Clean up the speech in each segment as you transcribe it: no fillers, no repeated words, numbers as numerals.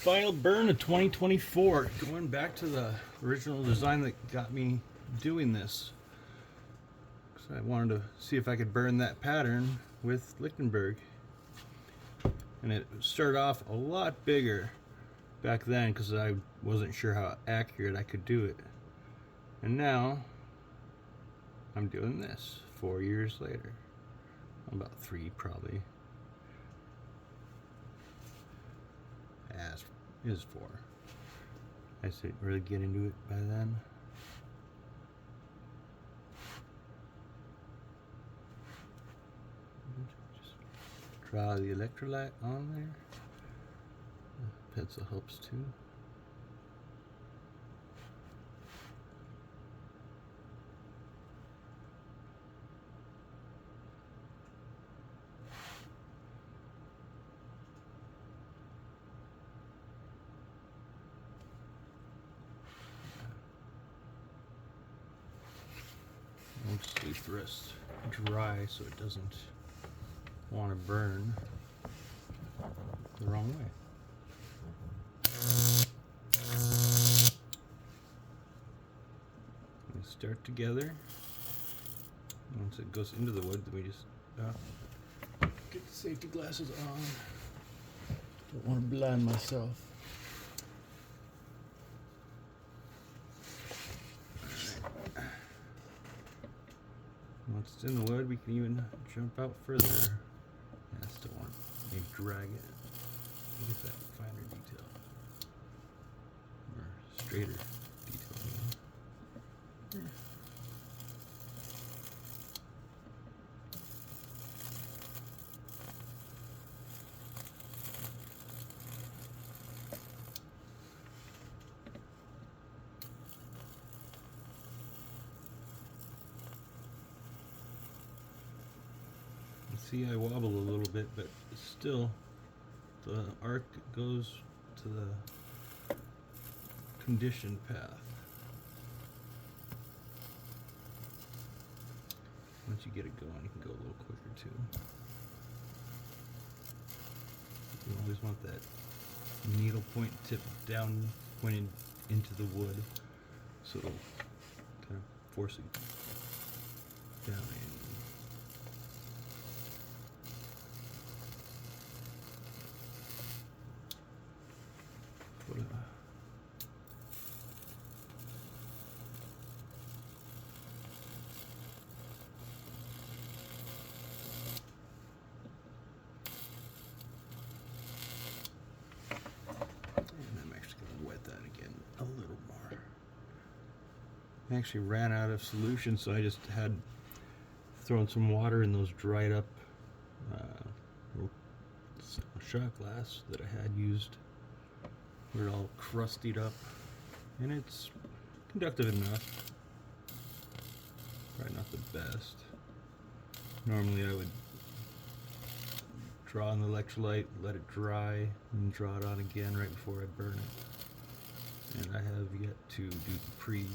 Final burn of 2024. Going back to the original design that got me doing this. So I wanted to see if I could burn that pattern with Lichtenberg. And it started off a lot bigger back then because I wasn't sure how accurate I could do it. And now I'm doing this 4 years later. About 3 probably. As is 4. I didn't really get into it by then. Just draw the electrolyte on there. The pencil helps too. I'll just leave the rest dry so it doesn't want to burn the wrong way. We start together. Once it goes into the wood, then we just get the safety glasses on. Don't want to blind myself. Once it's in the wood, we can even jump out further. Yeah, I still want to drag it. Look at that finer detail. Or straighter detail. You know? See, I wobble a little bit, but still the arc goes to the conditioned path. Once you get it going, you can go a little quicker too. You always want that needle point tip down pointed into the wood, so it'll kind of force it down in. I actually ran out of solution, so I just had thrown some water in those dried up shot glass that I had used. They're all crustied up, and it's conductive enough. Probably not the best. Normally I would draw on the electrolyte, let it dry, and draw it on again right before I burn it. And I have yet to do the pre.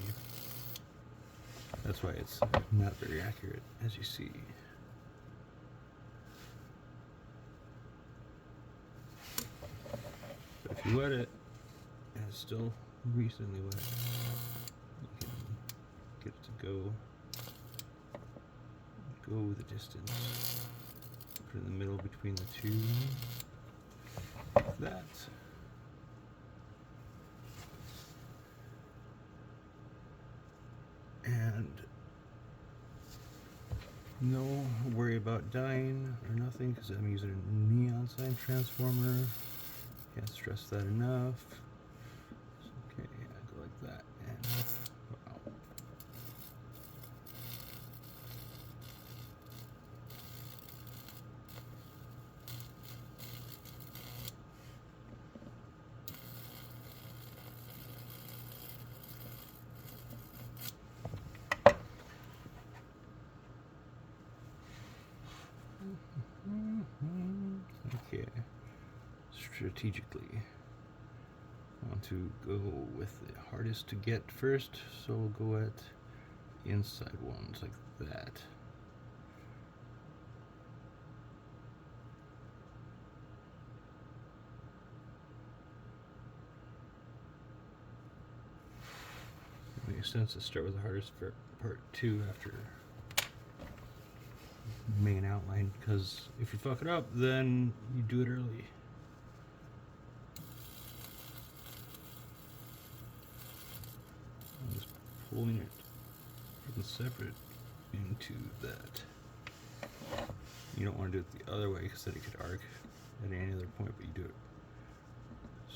That's why it's not very accurate, as you see. But if you wet it, and it's still recently wet, you can get it to go the distance. Put it in the middle between the two, like that. And no worry about dying or nothing because I'm using a neon sign transformer. Can't stress that enough. Okay, I go like that and wow. Okay, strategically, I want to go with the hardest to get first, so we'll go at the inside ones like that. makes sense to start with the hardest part 2 after main outline, because if you fuck it up, then you do it early. I'm just pulling it freaking separate into that. You don't want to do it the other way because then it could arc at any other point, but you do it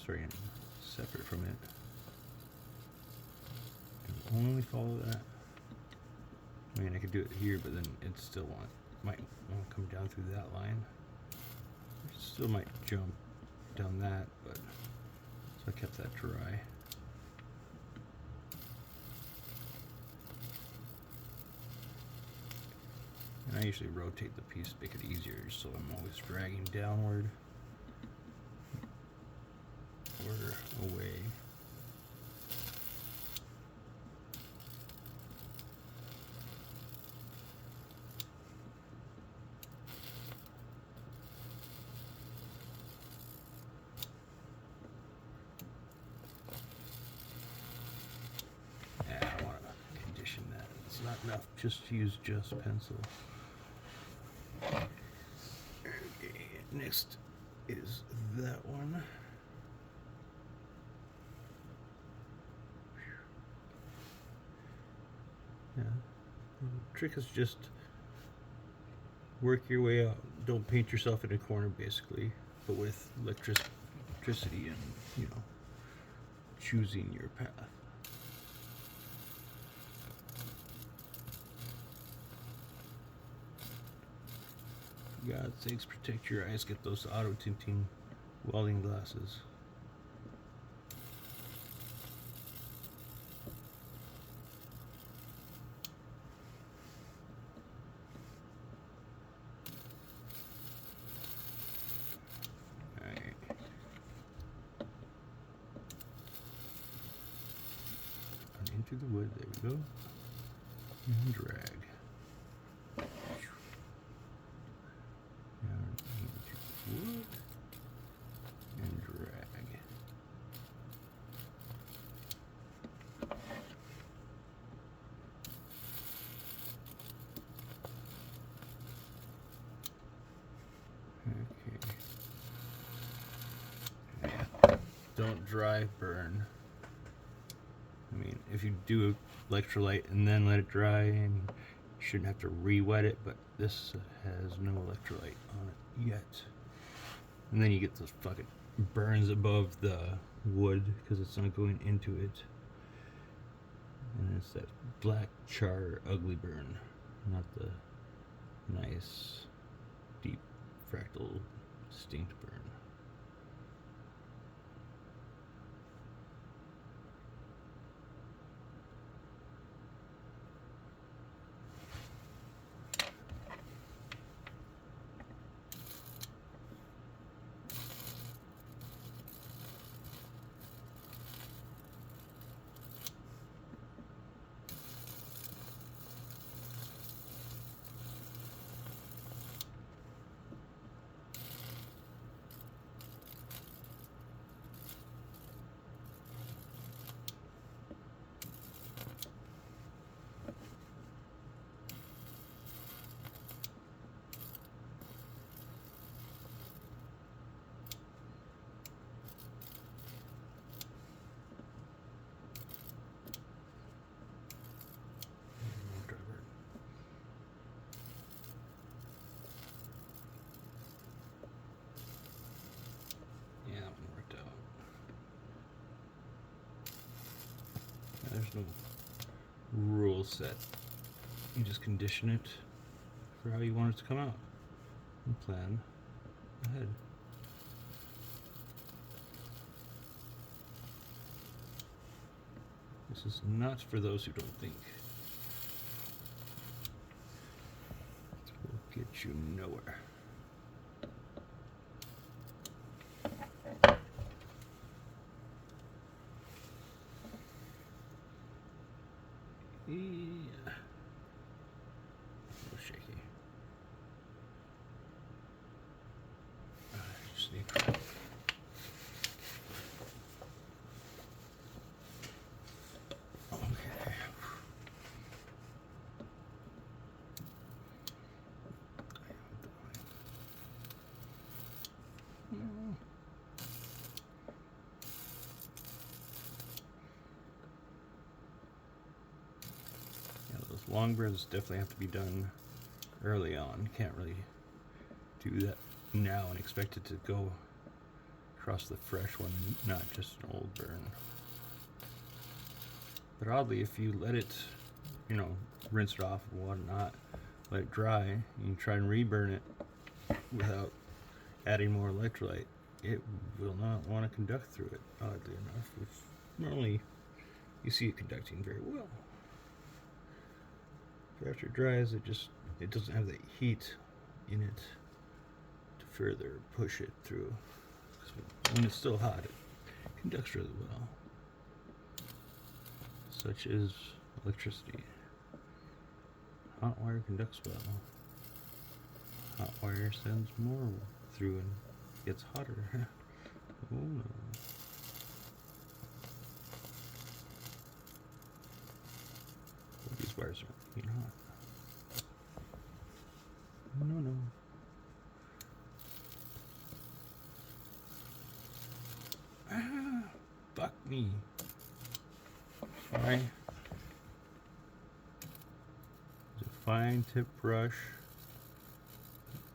starting separate from it. And only follow that. I mean, I could do it here, but then it still might want to come down through that line. It still might jump down that, but so I kept that dry. And I usually rotate the piece to make it easier, so I'm always dragging downward or away. Yeah, I want to condition that. It's not enough just to use just pencil. Okay, next is that one. Yeah, the trick is just work your way out. Don't paint yourself in a corner, basically, but with electricity and, you know, choosing your path. For God's sakes, protect your eyes. Get those auto tinting welding glasses. Into the wood, there we go, and drag. Down into the wood, and drag. Okay. Don't dry burn. I mean, if you do electrolyte and then let it dry, I mean, you shouldn't have to re-wet it, but this has no electrolyte on it yet. And then you get those fucking burns above the wood because it's not going into it. And it's that black char ugly burn, not the nice, deep, fractal, distinct burn. There's no rule set. You just condition it for how you want it to come out and plan ahead. This is not for those who don't think. It will get you nowhere. Yeah. A little shaky. Just need to... Okay. long burns definitely have to be done early on. Can't really do that now and expect it to go across the fresh one, not just an old burn. But oddly, if you let it, rinse it off and whatnot, let it dry, and you try and reburn it without adding more electrolyte, it will not want to conduct through it, oddly enough, which normally you see it conducting very well. But after it dries, it doesn't have that heat in it to further push it through. When it's still hot, it conducts really well. Such is electricity. Hot wire conducts well. Hot wire sends more through and gets hotter. Oh no. Well, these wires aren't being hot. No. Ah, fuck me. Sorry. Use a fine tip brush.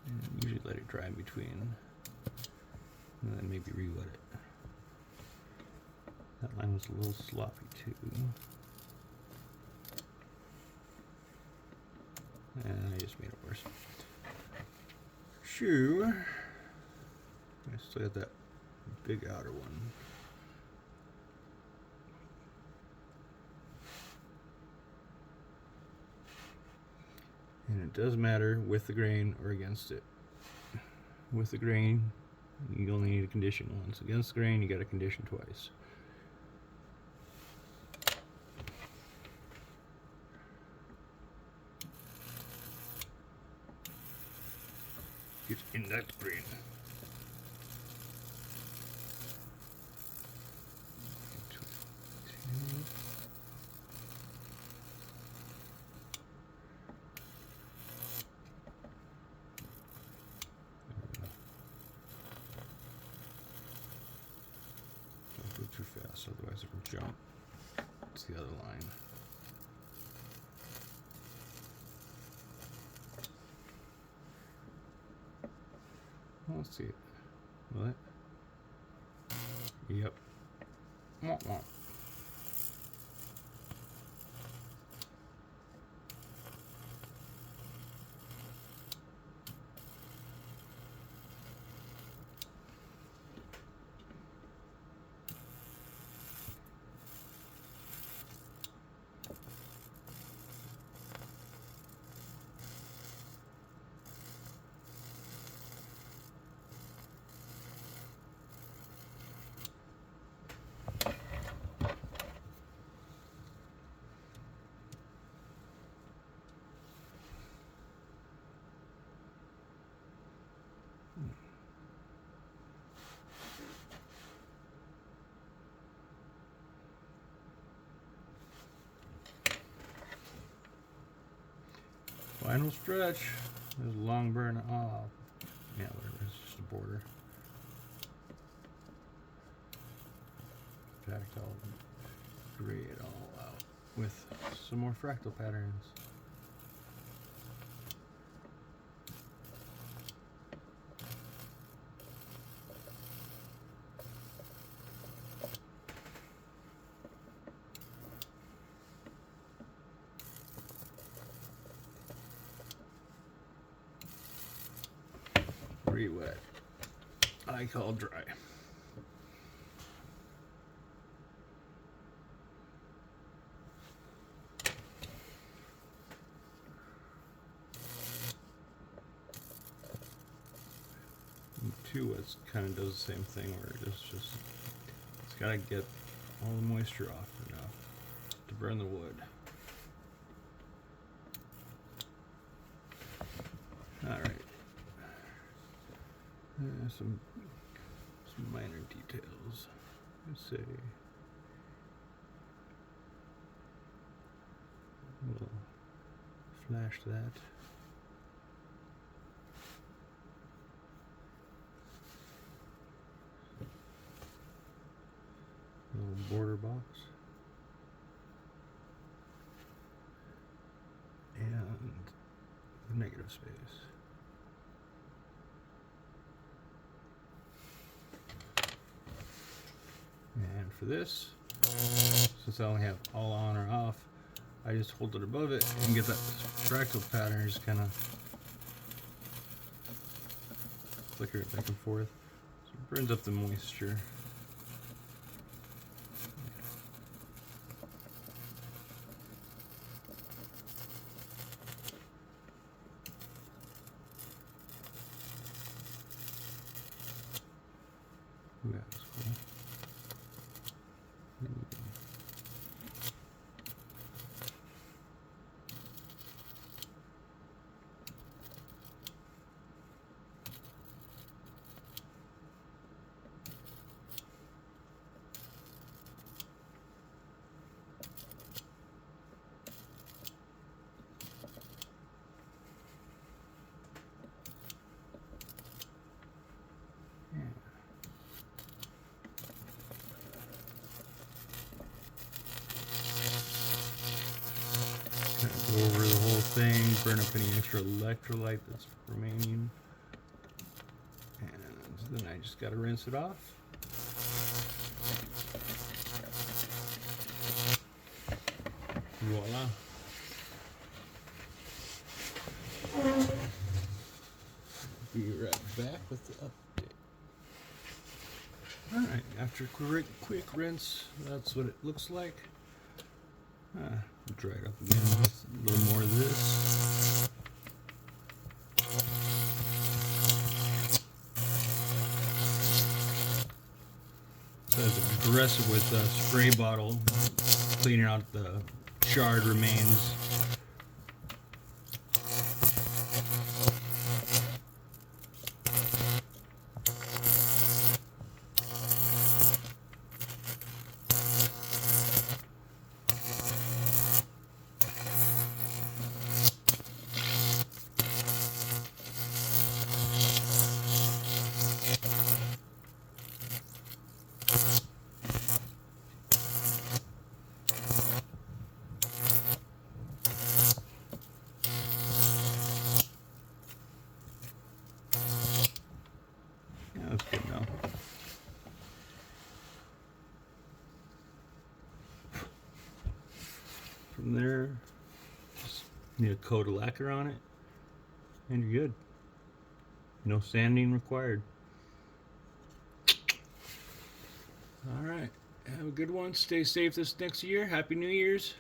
And usually let it dry in between. And then maybe re-wet it. That line was a little sloppy too. And I just made it worse. Shoe. I still got that big outer one. And it does matter with the grain or against it. With the grain, you only need to condition once. Against the grain, you got to condition twice. Get in that grain. Too fast, otherwise it will jump. It's the other line. Let's see it. Will it? Yep. Womp womp. Final stretch. There's a long burn. Oh, yeah, whatever. It's just a border. In fact, I'll gray it all out with some more fractal patterns. Wet. I call dry. Two wets kind of does the same thing where it's got to get all the moisture off enough to burn the wood. All right. Some minor details. Let's say we'll flash that. Little border box. negative space. And for this, since I only have all on or off, I just hold it above it and get that fractal pattern, just kind of flicker it back and forth. So it burns up the moisture. Ooh, that was cool. Go over the whole thing, burn up any extra electrolyte that's remaining. And then I just gotta rinse it off. Voila. Be right back with the update. Alright, after a quick rinse, that's what it looks like. Dry it up again with a little more of this. So it's aggressive with a spray bottle, cleaning out the charred remains. That's good now. From there, just need a coat of lacquer on it, and you're good. No sanding required. Alright, have a good one. Stay safe this next year. Happy New Year's.